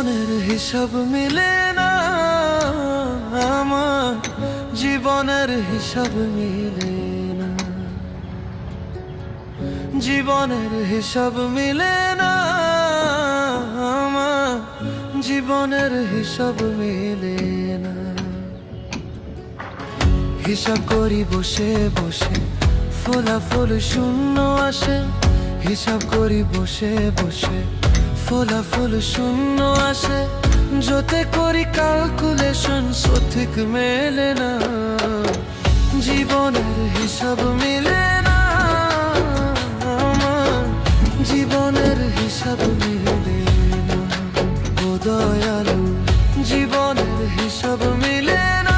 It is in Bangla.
জীবনের হিসাব মিলে না আমার, জীবনের হিসাব মিলে না, জীবনের হিসাব মিলে না আমার, জীবনের হিসাব মিলে না। হিসাব করি বসে বসে, ফলাফল শূন্য আসে। হিসাব করি বসে বসে, ফলাফল শূন্য আসে। যতে করি ক্যালকুলেশন সঠিক মেলে না, জীবনের হিসাব মিলে না আমার, জীবনের হিসাব মিলে না। ও দয়ালু, জীবনের হিসাব মিলে না।